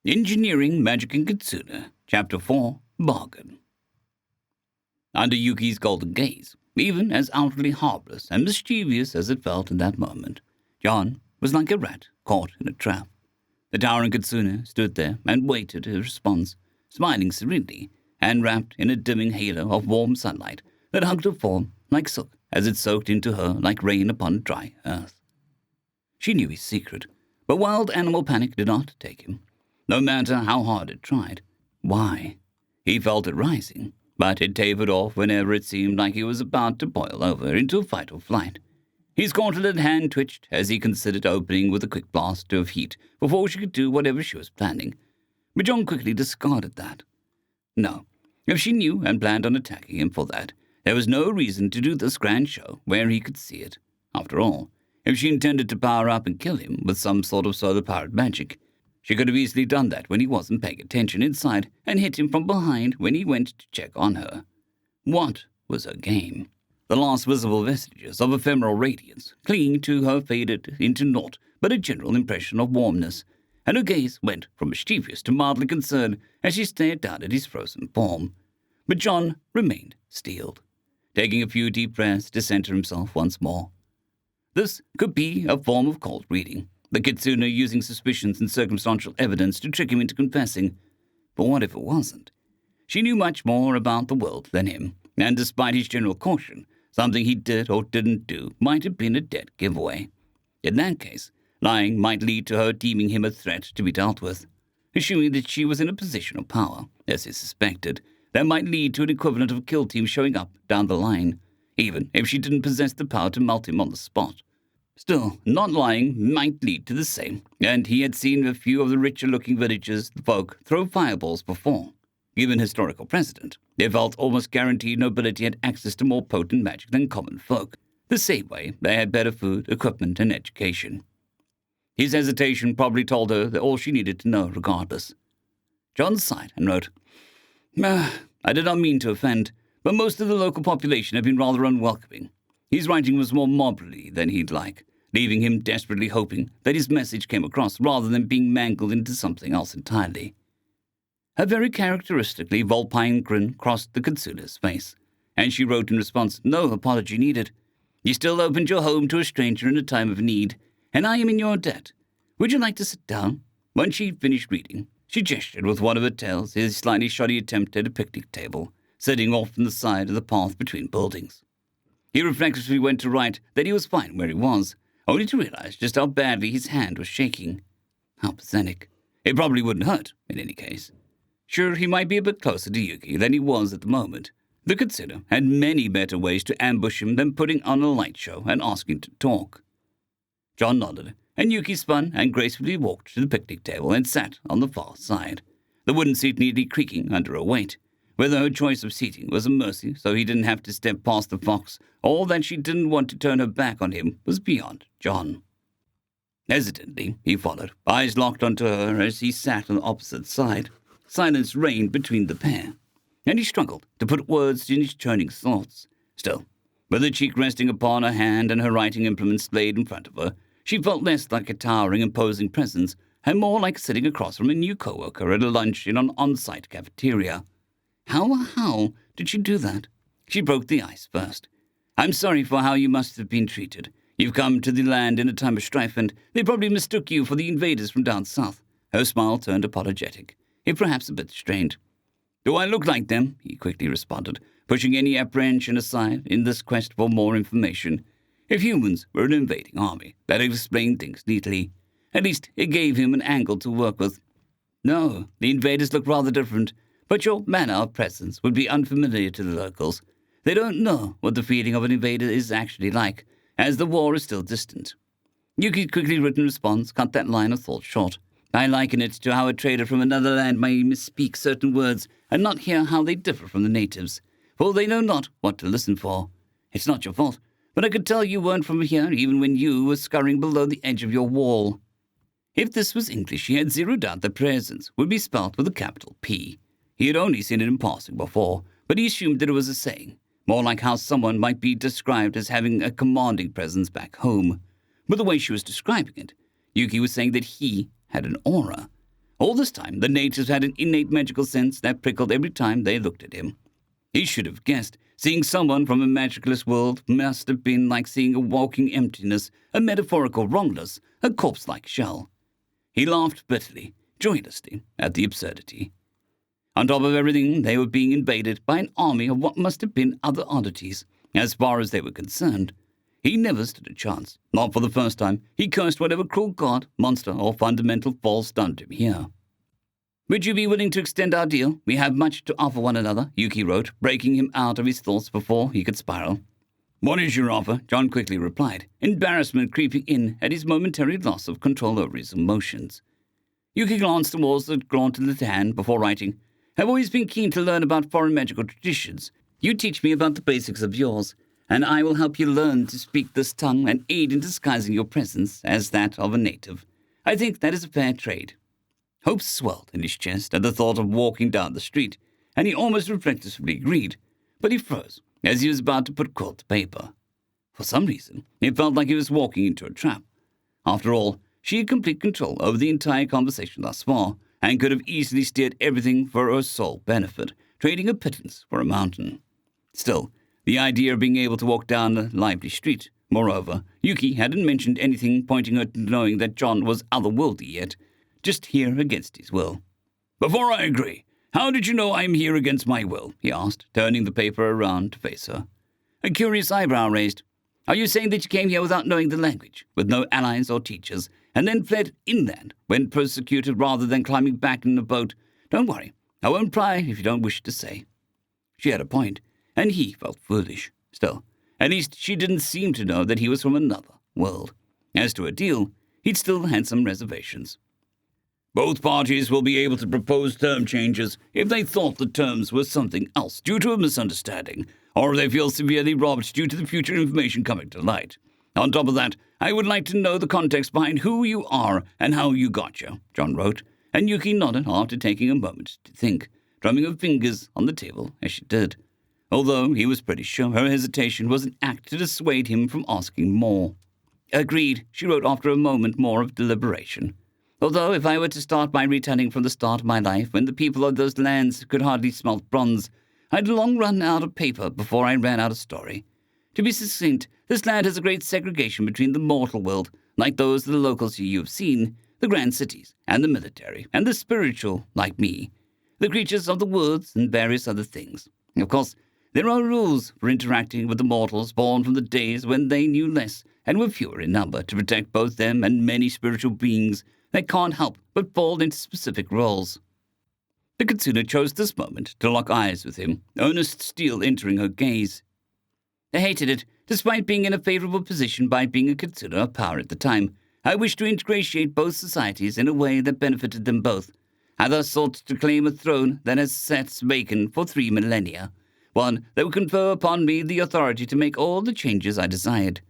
Engineering Magic in Kitsune, Ch.4, Bargain. Under Yuki's golden gaze, even as outwardly harmless and mischievous as it felt in that moment, John was like a rat caught in a trap. The towering Kitsune stood there and waited his response, smiling serenely and wrapped in a dimming halo of warm sunlight that hugged her form like silk as it soaked into her like rain upon dry earth. She knew his secret, but wild animal panic did not take him, no matter how hard it tried. Why? He felt it rising, but it tapered off whenever it seemed like he was about to boil over into a fight or flight. His gauntleted hand twitched as he considered opening with a quick blast of heat before she could do whatever she was planning. But John quickly discarded that. No, if she knew and planned on attacking him for that, there was no reason to do this grand show where he could see it. After all, if she intended to power up and kill him with some sort of solar-powered magic, she could have easily done that when he wasn't paying attention inside and hit him from behind when he went to check on her. What was her game? The last visible vestiges of ephemeral radiance clinging to her faded into naught but a general impression of warmness, and her gaze went from mischievous to mildly concerned as she stared down at his frozen form. But John remained steeled, taking a few deep breaths to center himself once more. This could be a form of cold reading, the Kitsune using suspicions and circumstantial evidence to trick him into confessing. But what if it wasn't? She knew much more about the world than him, and despite his general caution, something he did or didn't do might have been a dead giveaway. In that case, lying might lead to her deeming him a threat to be dealt with. Assuming that she was in a position of power, as he suspected, that might lead to an equivalent of a kill team showing up down the line, even if she didn't possess the power to melt him on the spot. Still, not lying might lead to the same, and he had seen a few of the richer-looking villagers folk throw fireballs before. Given historical precedent, they felt almost guaranteed nobility had access to more potent magic than common folk. The same way they had better food, equipment, and education. His hesitation probably told her that all she needed to know regardless. John sighed and wrote, I did not mean to offend, but most of the local population have been rather unwelcoming. His writing was more morbidly than he'd like, leaving him desperately hoping that his message came across rather than being mangled into something else entirely. A very characteristically vulpine grin crossed the Kitsune's face, and she wrote in response, No apology needed. You still opened your home to a stranger in a time of need, and I am in your debt. Would you like to sit down? When she finished reading, she gestured with one of her tails, his slightly shoddy attempt at a picnic table, sitting off on the side of the path between buildings. He reflexively went to write that he was fine where he was, only to realize just how badly his hand was shaking. How pathetic. It probably wouldn't hurt, in any case. Sure, he might be a bit closer to Yuki than he was at the moment. The Kitsune had many better ways to ambush him than putting on a light show and asking to talk. John nodded, and Yuki spun and gracefully walked to the picnic table and sat on the far side, the wooden seat neatly creaking under her weight. Whether her choice of seating was a mercy so he didn't have to step past the fox, or that she didn't want to turn her back on him, was beyond John. Hesitantly, he followed, eyes locked onto her as he sat on the opposite side. Silence reigned between the pair, and he struggled to put words in his churning thoughts. Still, with her cheek resting upon her hand and her writing implements laid in front of her, she felt less like a towering, imposing presence, and more like sitting across from a new co-worker at a lunch in an on-site cafeteria. How did she do that? She broke the ice first. I'm sorry for how you must have been treated. You've come to the land in a time of strife, and they probably mistook you for the invaders from down south. Her smile turned apologetic, if perhaps a bit strained. Do I look like them? He quickly responded, pushing any apprehension aside in this quest for more information. If humans were an invading army, that explained things neatly. At least it gave him an angle to work with. No, the invaders look rather different. But your manner of presence would be unfamiliar to the locals. They don't know what the feeling of an invader is actually like, as the war is still distant. Yuki's quickly written response cut that line of thought short. I liken it to how a trader from another land may misspeak certain words and not hear how they differ from the natives, for they know not what to listen for. It's not your fault, but I could tell you weren't from here even when you were scurrying below the edge of your wall. If this was English, he had zero doubt that presence would be spelt with a capital P. He had only seen it in passing before, but he assumed that it was a saying, more like how someone might be described as having a commanding presence back home. But the way she was describing it, Yuki was saying that he had an aura. All this time, the natives had an innate magical sense that prickled every time they looked at him. He should have guessed. Seeing someone from a magicless world must have been like seeing a walking emptiness, a metaphorical wrongness, a corpse-like shell. He laughed bitterly, joyously, at the absurdity. On top of everything, they were being invaded by an army of what must have been other oddities, as far as they were concerned. He never stood a chance. Not for the first time. He cursed whatever cruel god, monster, or fundamental false stunned him here. "Would you be willing to extend our deal? We have much to offer one another," Yuki wrote, breaking him out of his thoughts before he could spiral. "What is your offer?" John quickly replied, embarrassment creeping in at his momentary loss of control over his emotions. Yuki glanced towards the gauntleted hand before writing, "I've always been keen to learn about foreign magical traditions. You teach me about the basics of yours, and I will help you learn to speak this tongue and aid in disguising your presence as that of a native. I think that is a fair trade." Hope swelled in his chest at the thought of walking down the street, and he almost reflexively agreed, but he froze as he was about to put quill to paper. For some reason, it felt like he was walking into a trap. After all, she had complete control over the entire conversation thus far, and could have easily steered everything for her sole benefit, trading a pittance for a mountain. Still, the idea of being able to walk down a lively street. Moreover, Yuki hadn't mentioned anything pointing her to knowing that John was otherworldly yet, just here against his will. "Before I agree, how did you know I am here against my will?" he asked, turning the paper around to face her. A curious eyebrow raised. "Are you saying that you came here without knowing the language, with no allies or teachers, and then fled inland when persecuted rather than climbing back in a boat? Don't worry, I won't pry if you don't wish to say." She had a point, and he felt foolish. Still, at least she didn't seem to know that he was from another world. As to a deal, he'd still had some reservations. "Both parties will be able to propose term changes if they thought the terms were something else due to a misunderstanding, or if they feel severely robbed due to the future information coming to light. On top of that, I would like to know the context behind who you are and how you got here," John wrote, and Yuki nodded after taking a moment to think, drumming her fingers on the table as she did, although he was pretty sure her hesitation was an act to dissuade him from asking more. "Agreed," she wrote after a moment more of deliberation. "Although if I were to start by retelling from the start of my life, when the people of those lands could hardly smelt bronze, I'd long run out of paper before I ran out of story. To be succinct, this land has a great segregation between the mortal world, like those of the locals you have seen, the grand cities, and the military, and the spiritual, like me, the creatures of the woods, and various other things. Of course, there are rules for interacting with the mortals born from the days when they knew less and were fewer in number to protect both them and many spiritual beings that can't help but fall into specific roles." The Kitsune chose this moment to lock eyes with him, earnest steel entering her gaze. "I hated it, despite being in a favorable position by being a Kitsune of power at the time. I wished to ingratiate both societies in a way that benefited them both. I thus sought to claim a throne that has sat vacant for 3 millennia, one that would confer upon me the authority to make all the changes I desired.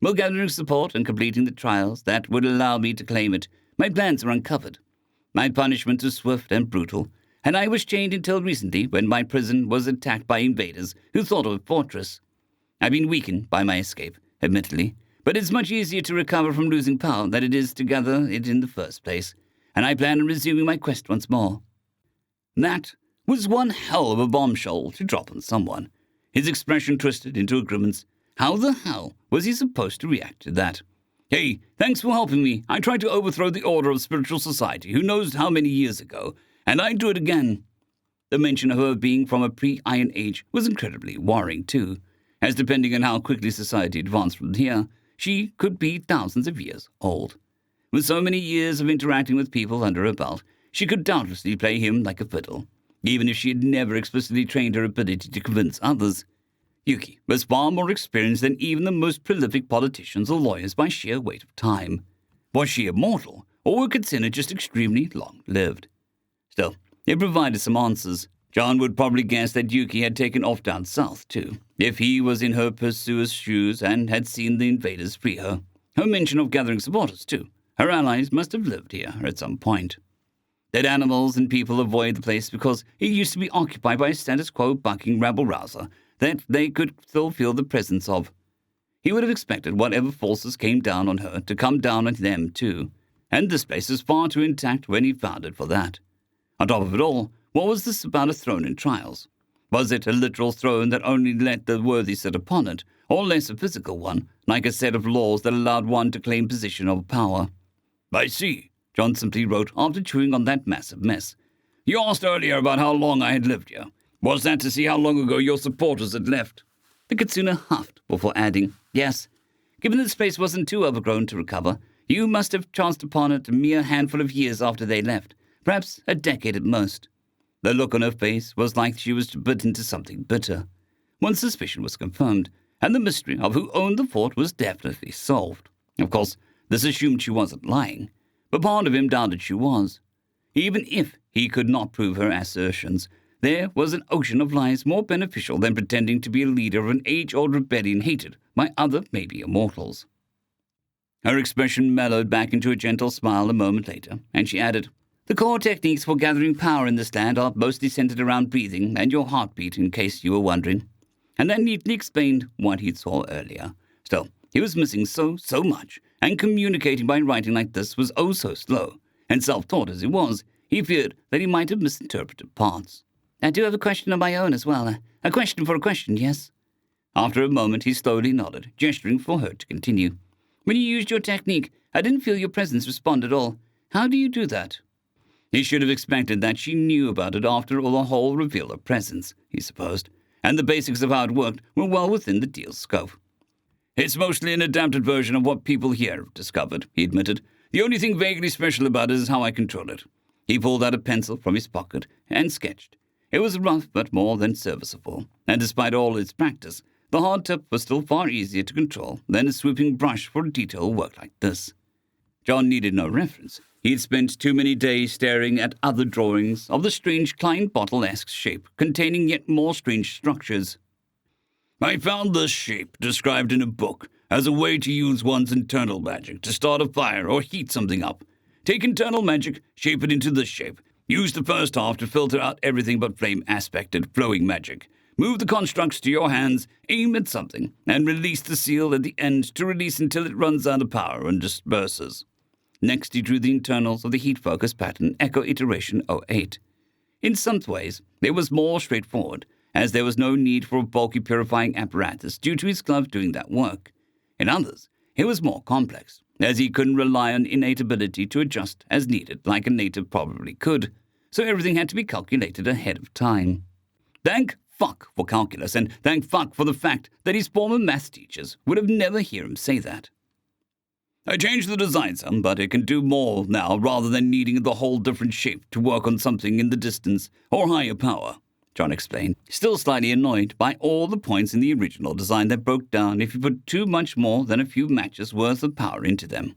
While gathering support and completing the trials that would allow me to claim it, my plans were uncovered. My punishment was swift and brutal, and I was chained until recently when my prison was attacked by invaders who thought of a fortress. I've been weakened by my escape, admittedly, but it's much easier to recover from losing power than it is to gather it in the first place, and I plan on resuming my quest once more." That was one hell of a bombshell to drop on someone. His expression twisted into a grimace. How the hell was he supposed to react to that? "Hey, thanks for helping me. I tried to overthrow the Order of Spiritual Society who knows how many years ago, and I'd do it again." The mention of her being from a pre-Iron Age was incredibly worrying too, as depending on how quickly society advanced from here, she could be thousands of years old. With so many years of interacting with people under her belt, she could doubtlessly play him like a fiddle, even if she had never explicitly trained her ability to convince others. Yuki was far more experienced than even the most prolific politicians or lawyers by sheer weight of time. Was she immortal, or were Kitsune just extremely long-lived? Still, it provided some answers. John would probably guess that Yuki had taken off down south, too, if he was in her pursuer's shoes and had seen the invaders free her. Her mention of gathering supporters, too. Her allies must have lived here at some point. Dead animals and people avoid the place because it used to be occupied by a status quo bucking rabble-rouser that they could still feel the presence of. He would have expected whatever forces came down on her to come down on them, too, and this place was far too intact when he found it for that. On top of it all, what was this about a throne in trials? Was it a literal throne that only let the worthy sit upon it, or less a physical one, like a set of laws that allowed one to claim position of power? "I see," John simply wrote after chewing on that massive mess. "You asked earlier about how long I had lived here. Was that to see how long ago your supporters had left?" The Kitsune huffed before adding, "Yes. Given this place wasn't too overgrown to recover, you must have chanced upon it a mere handful of years after they left, perhaps a decade at most." The look on her face was like she was bit into something bitter. One suspicion was confirmed, and the mystery of who owned the fort was definitely solved. Of course, this assumed she wasn't lying, but part of him doubted she was. Even if he could not prove her assertions, there was an ocean of lies more beneficial than pretending to be a leader of an age-old rebellion hated by other maybe immortals. Her expression mellowed back into a gentle smile a moment later, and she added, "The core techniques for gathering power in this land are mostly centered around breathing and your heartbeat, in case you were wondering." And that neatly explained what he saw earlier. Still, he was missing so much, and communicating by writing like this was oh so slow, and self-taught as he was, he feared that he might have misinterpreted parts. "I do have a question of my own as well. A question for a question, yes?" After a moment, he slowly nodded, gesturing for her to continue. "When you used your technique, I didn't feel your presence respond at all. How do you do that?" He should have expected that she knew about it after all the whole reveal of presence, he supposed, and the basics of how it worked were well within the deal's scope. "It's mostly an adapted version of what people here have discovered," he admitted. "The only thing vaguely special about it is how I control it." He pulled out a pencil from his pocket and sketched. It was rough but more than serviceable, and despite all its practice, the hard tip was still far easier to control than a swooping brush for detailed work like this. John needed no reference. He had spent too many days staring at other drawings of the strange Klein bottle-esque shape containing yet more strange structures. "I found this shape described in a book as a way to use one's internal magic to start a fire or heat something up. Take internal magic, shape it into this shape. Use the first half to filter out everything but flame-aspected, flowing magic. Move the constructs to your hands, aim at something, and release the seal at the end to release until it runs out of power and disperses." Next, he drew the internals of the heat-focus pattern Echo Iteration 08. In some ways, it was more straightforward, as there was no need for a bulky purifying apparatus due to his glove doing that work. In others, it was more complex, as he couldn't rely on innate ability to adjust as needed like a native probably could, so everything had to be calculated ahead of time. Thank fuck for calculus, and thank fuck for the fact that his former math teachers would have never heard him say that. "I changed the design some, but it can do more now rather than needing the whole different shape to work on something in the distance or higher power," John explained, still slightly annoyed by all the points in the original design that broke down if you put too much more than a few matches worth of power into them.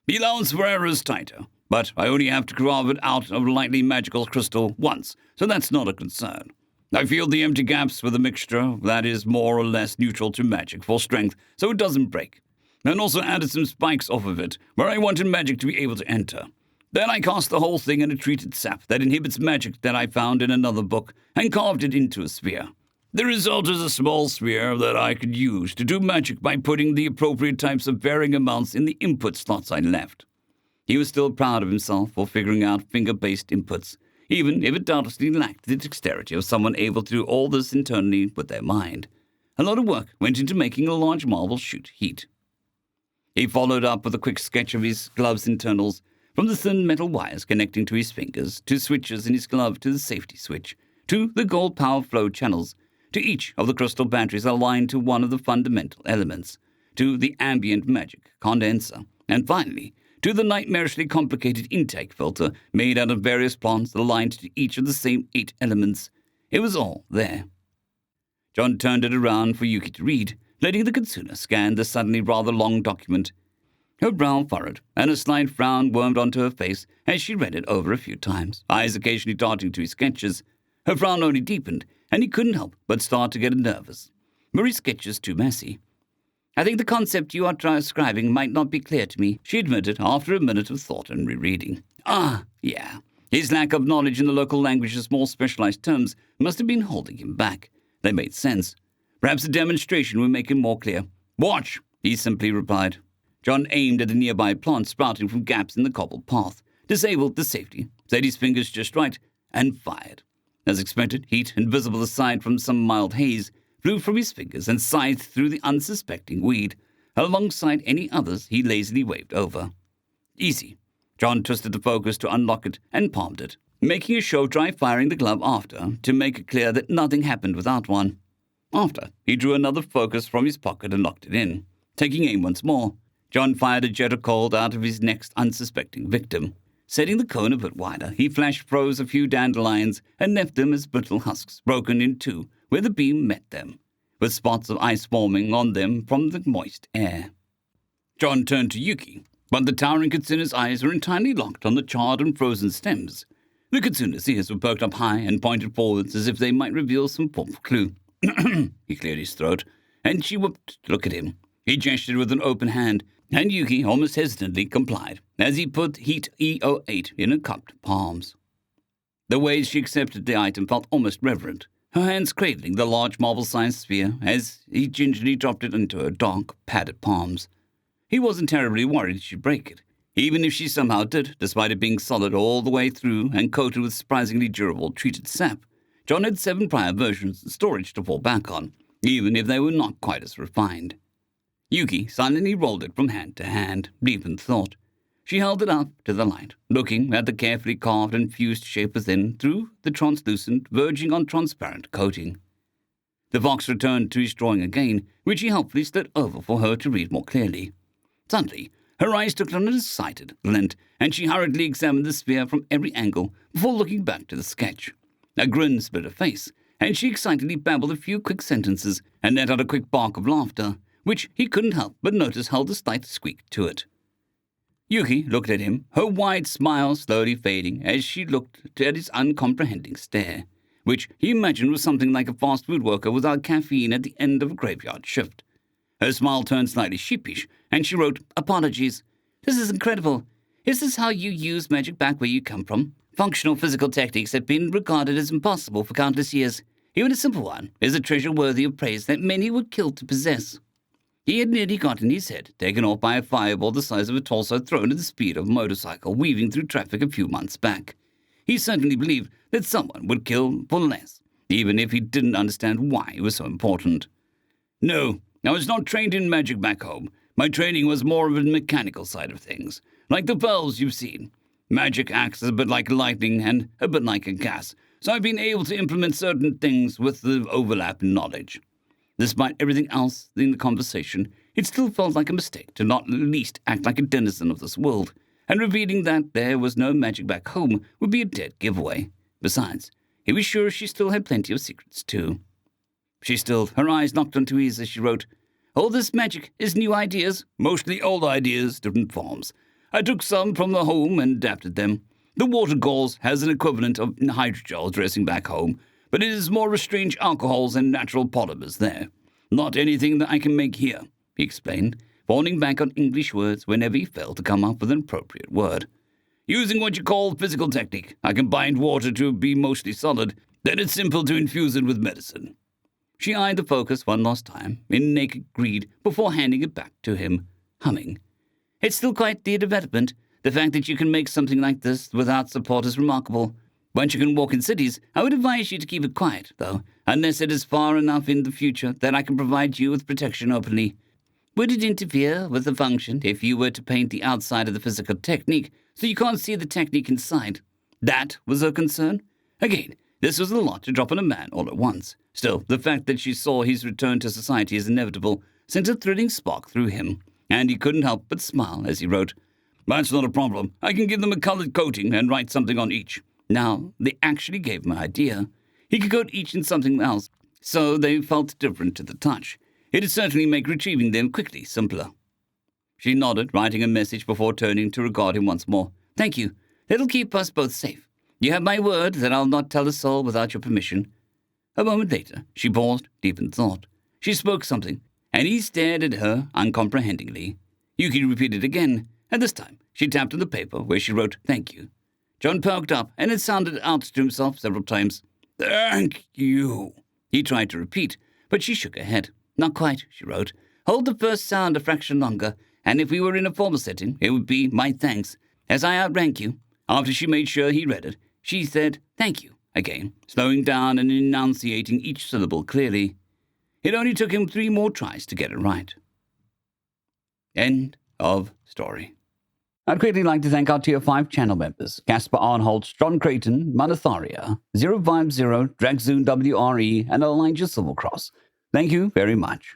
"The allowance for error is tighter, but I only have to carve it out of a lightly magical crystal once, so that's not a concern. I filled the empty gaps with a mixture that is more or less neutral to magic for strength, so it doesn't break. And also added some spikes off of it, where I wanted magic to be able to enter. Then I cast the whole thing in a treated sap that inhibits magic that I found in another book, and carved it into a sphere. The result is a small sphere that I could use to do magic by putting the appropriate types of varying amounts in the input slots I left." He was still proud of himself for figuring out finger-based inputs, even if it doubtlessly lacked the dexterity of someone able to do all this internally with their mind. A lot of work went into making a large marble shoot heat. He followed up with a quick sketch of his glove's internals, from the thin metal wires connecting to his fingers, to switches in his glove to the safety switch, to the gold power flow channels, to each of the crystal batteries aligned to one of the fundamental elements, to the ambient magic condenser, and finally, to the nightmarishly complicated intake filter made out of various plants aligned to each of the same 8 elements. It was all there. John turned it around for Yuki to read, letting the Kitsune scan the suddenly rather long document. Her brow furrowed, and a slight frown wormed onto her face as she read it over a few times, eyes occasionally darting to his sketches. Her frown only deepened, and he couldn't help but start to get nervous. Were his sketches too messy? "I think the concept you are describing might not be clear to me," she admitted after a minute of thought and rereading. Yeah. His lack of knowledge in the local language's more specialized terms must have been holding him back. They made sense. Perhaps a demonstration would make him more clear. "Watch," he simply replied. John aimed at a nearby plant sprouting from gaps in the cobbled path, disabled the safety, set his fingers just right, and fired. As expected, heat, invisible aside from some mild haze, flew from his fingers and scythed through the unsuspecting weed, alongside any others he lazily waved over. Easy. John twisted the focus to unlock it and palmed it, making a show of dry firing the glove after to make it clear that nothing happened without one. After, he drew another focus from his pocket and locked it in. Taking aim once more, John fired a jet of cold out of his next unsuspecting victim. Setting the cone a bit wider, he froze a few dandelions and left them as brittle husks broken in two where the beam met them, with spots of ice forming on them from the moist air. John turned to Yuki, but the towering Kitsune's eyes were entirely locked on the charred and frozen stems. The Kitsune's ears were perked up high and pointed forwards as if they might reveal some form of clue. He cleared his throat, and she whooped to look at him. He gestured with an open hand, and Yuki almost hesitantly complied, as he put Heat E08 in her cupped palms. The way she accepted the item felt almost reverent, her hands cradling the large marble-sized sphere as he gingerly dropped it into her dark, padded palms. He wasn't terribly worried she'd break it, even if she somehow did, despite it being solid all the way through and coated with surprisingly durable treated sap. John had 7 prior versions of storage to fall back on, even if they were not quite as refined. Yuki silently rolled it from hand to hand, deep in thought. She held it up to the light, looking at the carefully carved and fused shape within through the translucent, verging on transparent coating. The fox returned to his drawing again, which he helpfully slid over for her to read more clearly. Suddenly, her eyes took on an excited glint, and she hurriedly examined the sphere from every angle before looking back to the sketch. A grin split her face, and she excitedly babbled a few quick sentences and let out a quick bark of laughter, which he couldn't help but notice held a slight squeak to it. Yuki looked at him, her wide smile slowly fading as she looked at his uncomprehending stare, which he imagined was something like a fast food worker without caffeine at the end of a graveyard shift. Her smile turned slightly sheepish, and she wrote, "Apologies. This is incredible. Is this how you use magic back where you come from? Functional physical techniques have been regarded as impossible for countless years. Even a simple one is a treasure worthy of praise that many would kill to possess." He had nearly gotten his head taken off by a fireball the size of a torso thrown at the speed of a motorcycle weaving through traffic a few months back. He certainly believed that someone would kill for less, even if he didn't understand why it was so important. "No, I was not trained in magic back home. My training was more of a mechanical side of things, like the bells you've seen. Magic acts a bit like lightning and a bit like a gas, so I've been able to implement certain things with the overlap in knowledge." Despite everything else in the conversation, it still felt like a mistake to not at least act like a denizen of this world, and revealing that there was no magic back home would be a dead giveaway. Besides, he was sure she still had plenty of secrets too. She stilled, her eyes locked onto his as she wrote, "All this magic is new ideas, mostly old ideas, different forms. I took some from the home and adapted them. The water gauze has an equivalent of hydrogel dressing back home, but it is more strange alcohols and natural polymers there. Not anything that I can make here," he explained, falling back on English words whenever he failed to come up with an appropriate word. "Using what you call physical technique, I can bind water to be mostly solid, then it's simple to infuse it with medicine." She eyed the focus one last time, in naked greed, before handing it back to him, humming. "It's still quite the development. The fact that you can make something like this without support is remarkable. Once you can walk in cities, I would advise you to keep it quiet, though, unless it is far enough in the future that I can provide you with protection openly. Would it interfere with the function if you were to paint the outside of the physical technique so you can't see the technique inside?" That was her concern. Again, this was a lot to drop on a man all at once. Still, the fact that she saw his return to society as inevitable sent a thrilling spark through him, and he couldn't help but smile as he wrote, "That's not a problem. I can give them a colored coating and write something on each." Now, they actually gave him an idea. He could coat each in something else, so they felt different to the touch. It'd certainly make retrieving them quickly simpler. She nodded, writing a message before turning to regard him once more. "Thank you. That'll keep us both safe. You have my word that I'll not tell a soul without your permission." A moment later, she paused, deep in thought. She spoke something, and he stared at her uncomprehendingly. Yuki repeated again, and this time she tapped on the paper where she wrote, "Thank you." John perked up, and it sounded out to himself several times. "Thank you," he tried to repeat, but she shook her head. "Not quite," she wrote. "Hold the first sound a fraction longer, and if we were in a formal setting, it would be my thanks, as I outrank you. After she made sure he read it, she said, "Thank you," again, slowing down and enunciating each syllable clearly. It only took him 3 more tries to get it right. End of story. I'd greatly like to thank our Tier 5 channel members, Casper Arnholt, John Creighton, Manatharia, 050, Dragzoon WRE, and Elijah Silvercross. Thank you very much.